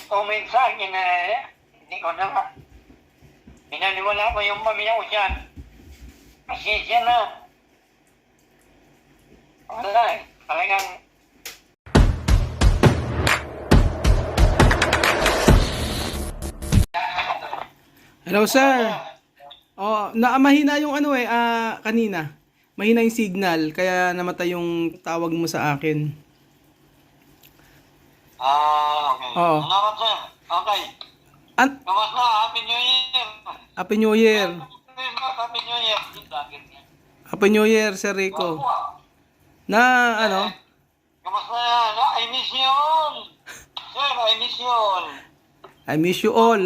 comment sa akin na hindi ko na nga. Pinaniwala ko yung pamilya ko siya. Pasensya na. Wala eh. Talagang Hello, sir. Oh, mahina yung kanina. Mahina yung signal, kaya namatay yung tawag mo sa akin. okay. Oo. Salamat, sir. Okay. Kamusta? Happy New Year. Happy New Year. Happy New Year. Happy New Year, Sir Rico. Na, Kamusta yan? I miss you all. Sir, I miss you all. I miss you all.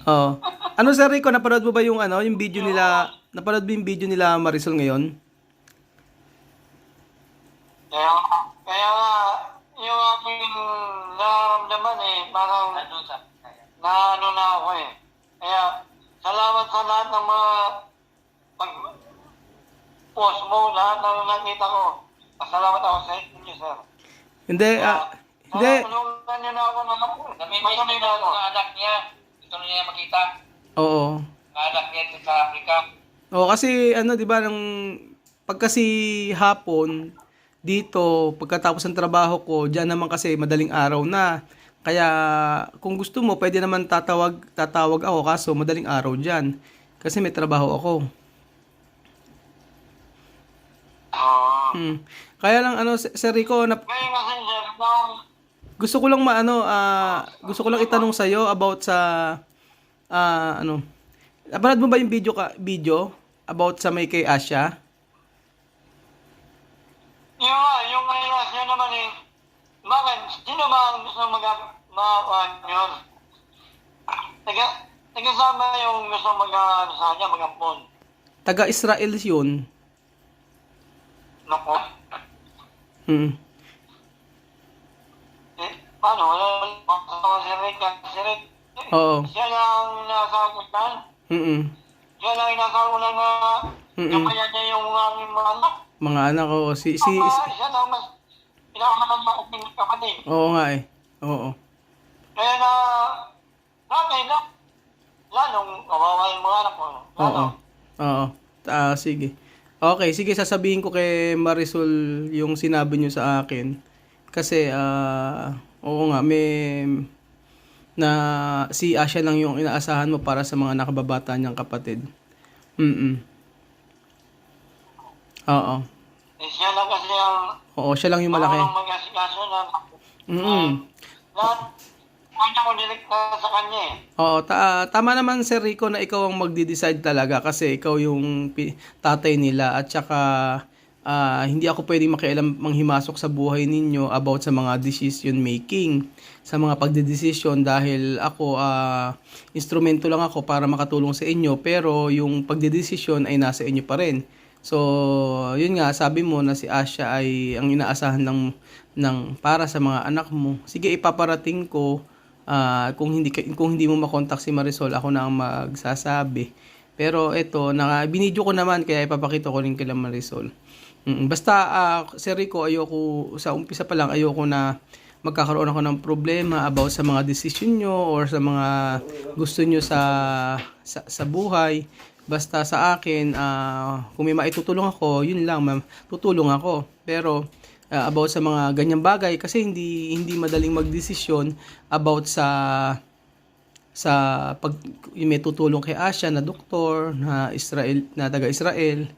Oh. Ano, Sir Rico, napanood mo ba yung yung video nila, napanood mo yung video nila Marisol ngayon? Kaya nga, yung aking nararamdaman parang naano na ako Kaya, salamat sa lahat ng mga pag-post mo, lahat ng nakita ko. Pasalamat ako sa inyo, sir. Hindi, hindi. Tulungan niyo na ako ng ako. May na ako. Anak niya, gusto niya makita. Oo. Anak niya sa Africa. Oo, kasi 'di ba nung pagkasi hapon dito, pagkatapos ng trabaho ko, diyan naman kasi madaling araw na. Kaya kung gusto mo, pwede naman tatawag ako kaso madaling araw diyan. Kasi may trabaho ako. Kaya lang Sir Rico, Kaya kasi sir, gusto ko lang gusto ko lang itanong sa iyo about sa napanood mo ba yung video about sa may kay Asya? yung ayos niya naman bakit? Sino ba ang gusto yun? Taga-sama yung gusto sa kanya, mag-ampon. Taga-Israel yun. Nako. Paano? Si Rick. Oo. Siya lang nasakutan. Siya lang nasakutan na kapaya niya yung aming mga anak. Mga anak ko. Siya lang mas pinakaman na ating kapatid. Oo nga Oo. Kaya na, natin na, lalong kawawa yung mga anak ko. Oo. Sige. Okay, sige, sasabihin ko kay Marisol yung sinabi niyo sa akin. Kasi, oo nga, na si Asya lang yung inaasahan mo para sa mga nakababata niyang kapatid. Oo. Siya lang kasi ang Oo, siya lang yung malaki. mag-asikaso na lahat kanya ko direkta sa kanya Oo, tama naman Sir Rico na ikaw ang magde-decide talaga kasi ikaw yung tatay nila at saka hindi ako pwedeng makialam manghimasok sa buhay ninyo about sa mga decision making, sa mga pagdedesisyon dahil ako instrumento lang ako para makatulong sa inyo pero yung pagdedesisyon ay nasa inyo pa rin. So, yun nga, sabi mo na si Asya ay ang inaasahan ng para sa mga anak mo. Sige, ipaparating ko kung hindi mo makontak si Marisol, ako na ang magsasabi. Pero ito, binidyo ko naman kaya ipapakita ko rin kay Marisol. Basta Sir Rico, ayoko sa umpisa pa lang ayoko na magkakaroon ako ng problema about sa mga decision nyo or sa mga gusto nyo sa buhay. Basta sa akin, kung may maitutulong ako, yun lang, ma'am, tutulong ako. Pero about sa mga ganyang bagay kasi hindi madaling magdesisyon about sa pag may tutulong kay Asya na doktor na taga-Israel.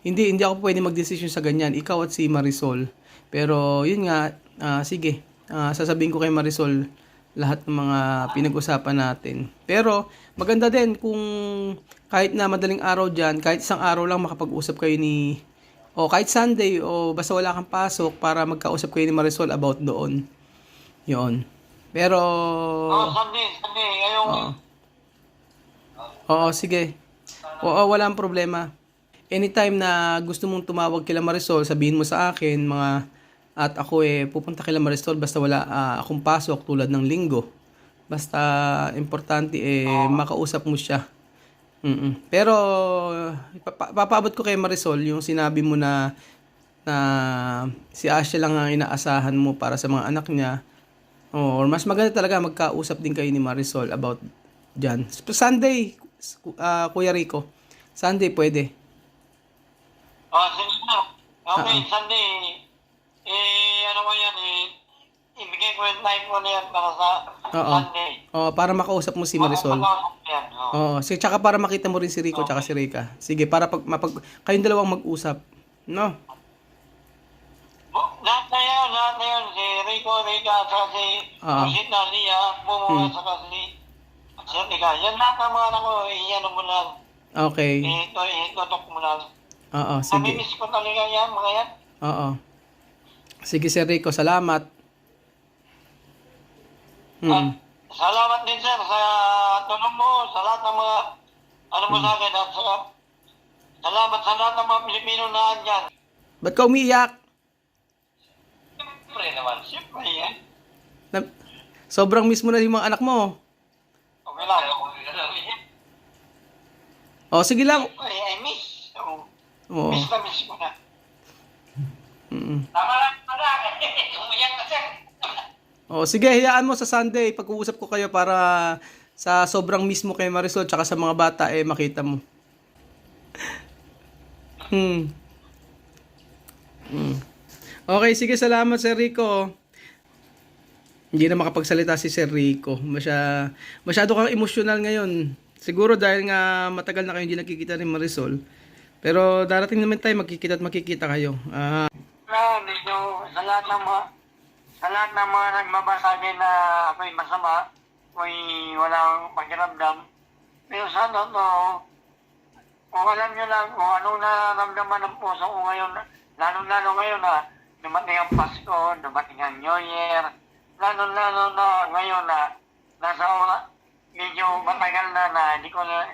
Hindi ako pwede magdesisyon sa ganyan, ikaw at si Marisol. Pero yun nga, sige, sasabihin ko kay Marisol lahat ng mga pinag-usapan natin. Pero maganda din kung kahit na madaling araw dyan, kahit isang araw lang makapag-usap kayo o kahit Sunday o basta wala kang pasok para magkausap kayo ni Marisol about doon. Yun. Pero Sunday ngayong Oo, sige. Oo, walang problema. Anytime na gusto mong tumawag kila Marisol, sabihin mo sa akin at ako pupunta kila Marisol basta wala akong pasok tulad ng linggo. Basta importante makausap mo siya. Pero papaabot ko kay Marisol yung sinabi mo na na si Asha lang ang inaasahan mo para sa mga anak niya. Or mas maganda talaga magkausap din kayo ni Marisol about dyan. Sunday, Kuya Rico. Sunday pwede. Sige na. Okay, Oo. Sunday. Ano ko yan, ibigay ko yung time ko na yan para sa Oo. Sunday. Oo, para makausap mo si Marisol. Makapag-usap yan. Oo, tsaka para makita mo rin si Rico tsaka si Rika. Sige, para kayong dalawang mag-usap. No? Lahat na yun, si Rico, Rika, saka si Oo. Rosita, Lia, Momo, saka si Rika. Yan lahat ng mga anak ko, iyan mo lang. Okay. Itutok mo lang. Oo, sige. Namimiss ko talaga yan, mga yan. Oo. Sige, Sir Rico, salamat. At salamat din, sir, sa tulong mo, sa lahat ng mga, ano mo sa akin, at salamat sa lahat ng mga Pilipino na andyan. Ba't ka umiiyak? Siyempre naman, siyempre yan. Sobrang miss mo na yung mga anak mo. Okay lang. O, sige lang. Siyempre, I miss. Oo. Miss ko na. Mm. Tama lang, tama. Umiyak na, sir. O, sige, hayaan mo sa Sunday. Pag-uusap ko kayo para sa sobrang miss mo kay Marisol tsaka sa mga bata, makita mo. Okay, sige, salamat, Sir Rico. Hindi na makapagsalita si Sir Rico. Masyado kang emosyonal ngayon. Siguro dahil nga matagal na kayo hindi nakikita ni Marisol. Pero darating naman tayo, magkikita kayo. Medyo sa lahat ng mga nagbabasa akin na ako'y masama, ako'y walang pakiramdam. Pero sa kung alam nyo lang kung anong nararamdaman ng puso ko ngayon, lalo-lalo ngayon na dumating ang Pasko, dumating ang New Year, lalo-lalo na ngayon na nasa medyo matagal na hindi ko na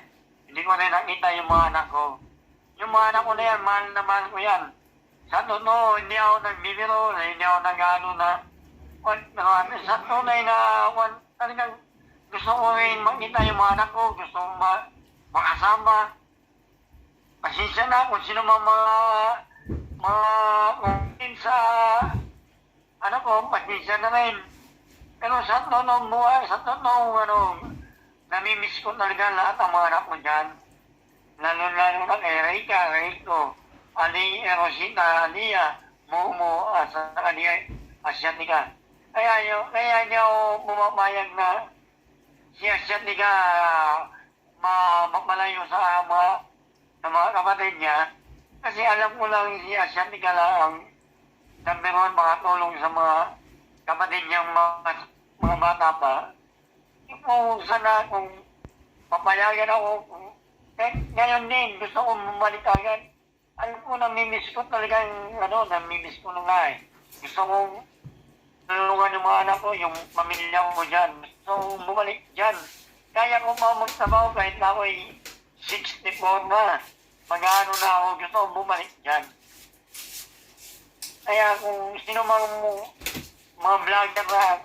nakita yung mga anak ko. Yung mga anak ko na yan, mahal na mahal ko yan. Sa totoo, hindi ako nagbibiro, hindi ako nag-ano na, sa tunay na, talagang gusto ko rin makita yung mga anak ko, gusto ko makasama. Pasensya na kung sino mga sa, pasensya na rin. Pero sa totoong buhay, namimiss ko talaga lahat ng mga anak ko dyan. Lalo-lalo na kay Rika, Rico, Ali, Rosita, Lia, Momo, sa kanya, Asyatika. Kaya niya ako pumapayag na si Asyatika mapalayo sa mga kapatid niya. Kasi alam ko lang si Asyatika lang ang number one makatulong sa mga kapatid niyang mga bata pa. Kung sana, kung papayagan ako, ngayon din, gusto ko bumalik agad. Alam ko, namimiss ko talaga namimiss ko na nga eh. Gusto ko tulungan yung mga anak ko, yung pamilya ko dyan. Gusto ko bumalik dyan. Kaya ko magtrabaho kahit na ako 64 na. Mag-ano na ako, gusto ko bumalik dyan. Kaya kung sino mang mga vlogger na,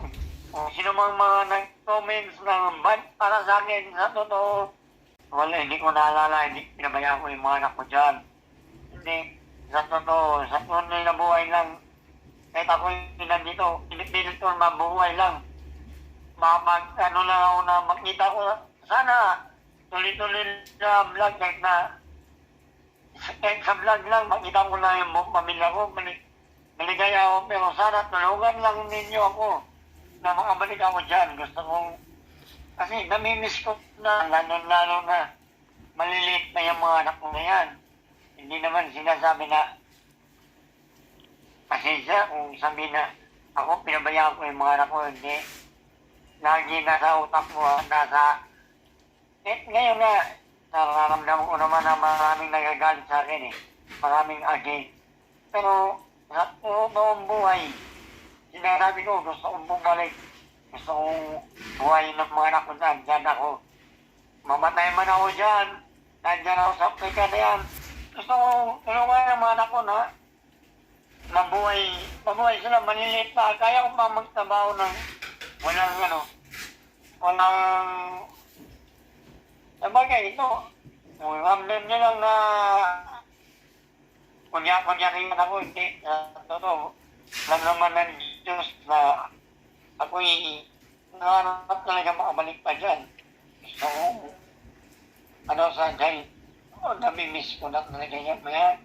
kung sino mang mga nag-comments na bad para sa akin, sa totoo, wala, hindi ko naalala, hindi pinabayaan ko yung mga anak ko dyan. Hindi, sa totoo, sa tunay na buhay lang, kahit ako yung nandito, pinipilit ko mabuhay lang. Ano na ako na makita ko, sana, tuloy-tuloy na vlog, kahit sa vlog lang, makita ko na yung pamilya ko, maligaya ako, pero sana tulungan lang ninyo ako na makabalik ako dyan. Gusto kong, kasi namimiss ko na, lalo na, maliliit na yung mga anak ko na yan. Hindi naman sinasabi na, pasensya kung sabihin na, ako pinabayaan ko yung mga anak ko, hindi. Lagi nasa utak ko, ngayon na, nararamdaman ko naman na maraming nagagalit sa akin eh. Maraming agi. Pero, sa totoong buhay, sinasabi ko, gusto kong bumalik. Gusto kong buhayin ng mga anak ko dyan. Dyan ako. Mamatay man ako dyan. Nandyan ako sa Africa na yan. Gusto kong tulungan ng mga anak ko na mabuhay sila. Maliliit pa. Kaya ko pa magtrabaho ng walang sabagay ito. Ramdam nyo lang na kunyari yan ako, hindi, totoo, lang naman ng Diyos na ako'y nangarap talaga makabalik pa dyan. So, dahil, nami-miss ko na talaga yan, maya.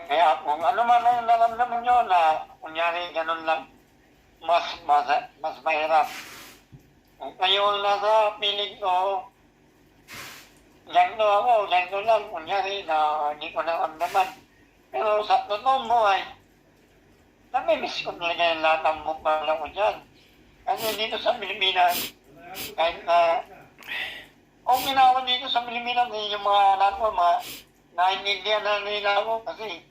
Kaya kung ano man ang naramdaman nyo na, kunyari, ganun lang, mas mahirap. Kung kayo ang nasa piling ko, ganito lang, kunyari na hindi ko naramdaman. Pero sa totoong buhay, nami-miss ko talaga yung lahat ng mukha ko dyan. Kasi dito sa Pilipinas, kahit na, okay na ako dito sa Pilipinas, yung mga anak ko, naiintindihan na nila ako kasi,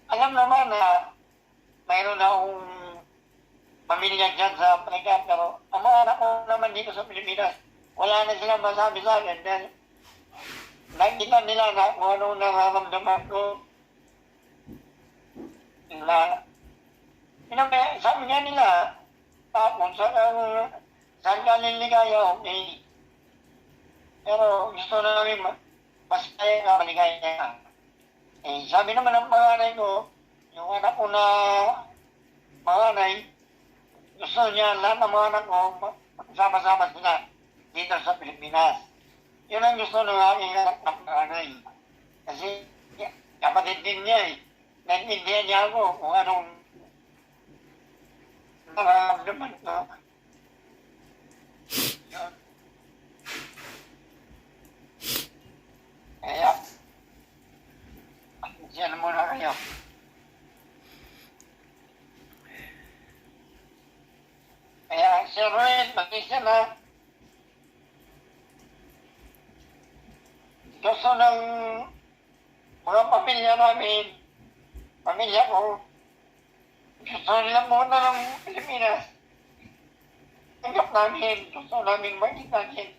alam naman na mayroon na akong pamilya dyan sa Africa, pero ang mga anak ko naman dito sa Pilipinas, wala na silang masabi sa akin dahil nakikita nila na kung anong nararamdaman ko na sabi nga nila, tapos saan ka liligaya, okay. Pero gusto na namin mas kaya ka maligaya. Sabi naman ng panganay ko, yung anak ko na panganay, gusto niya lahat ng mga anak ko magsama-sama sila dito sa Pilipinas. Yun ang gusto ng aking anak ng panganay. Kasi kapatid din niya naiintindihan niya ako kung anong nararamdaman ko. Yun. Kaya, siya na muna kayo. Kaya, Sir Ruel, mag-isa na. Gusto ng mga pamilya namin, pamilya ko, gusto nila muna ng Pilipinas. Tanggap namin, gusto namin makita din.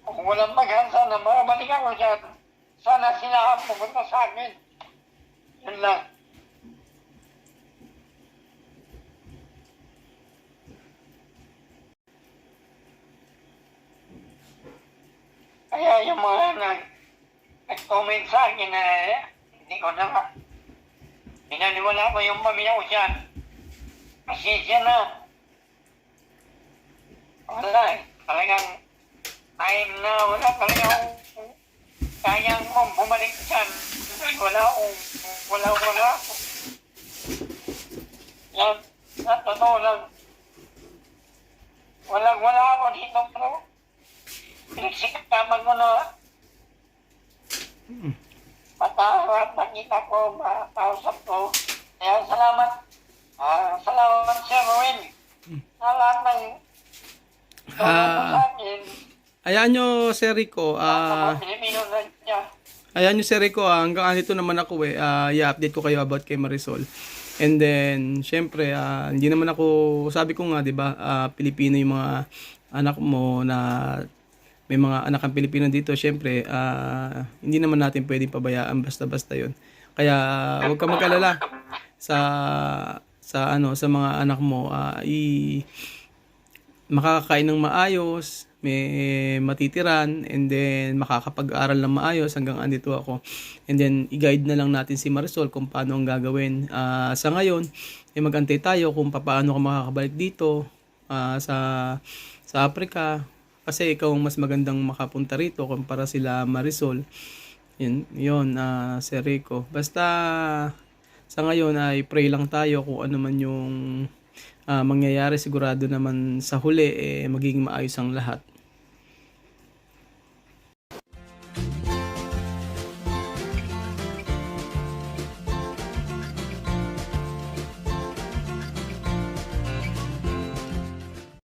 Kung walang mag-hansa na makabalik ako dyan, sana sila ang pumunta sa amin. Yun lang. Kaya yung mga nag-comment sa akin na hindi ko na pinaniwala ko yung pamilya ko dyan. Pasensya na. Wala talagang time na wala talagang kayang mong bumalik dyan. Wala ako. Yan, totoo lang. Wala ako dito, pero pinagsikapan ko na mataharap, makita ko, makausap ko. Kaya salamat. Salamat, Sir Ruel. Sa lahat ng sa akin. Ayan nyo, Sir Rico. Pilipino na niya. Ayan nyo, Sir Rico. Hanggang andito naman ako i-update ko kayo about kay Marisol. And then, syempre, hindi naman ako, sabi ko nga, di ba, Pilipino yung mga anak mo na may mga anak ang Pilipino dito, syempre, hindi naman natin pwedeng pabayaan basta-basta yun. Kaya, huwag ka mag-alala sa mga anak mo, makakakain ng maayos, may matitiran, and then makakapag-aral ng maayos hanggang andito ako. And then, i-guide na lang natin si Marisol kung paano ang gagawin. Sa ngayon, mag-antay tayo kung paano ka makakabalik dito sa Africa. Kasi ikaw ang mas magandang makapunta rito kumpara sila Marisol. Yun, Sir Rico. Basta, sa ngayon ay pray lang tayo kung ano man yung mangyayari. Sigurado naman sa huli magiging maayos ang lahat.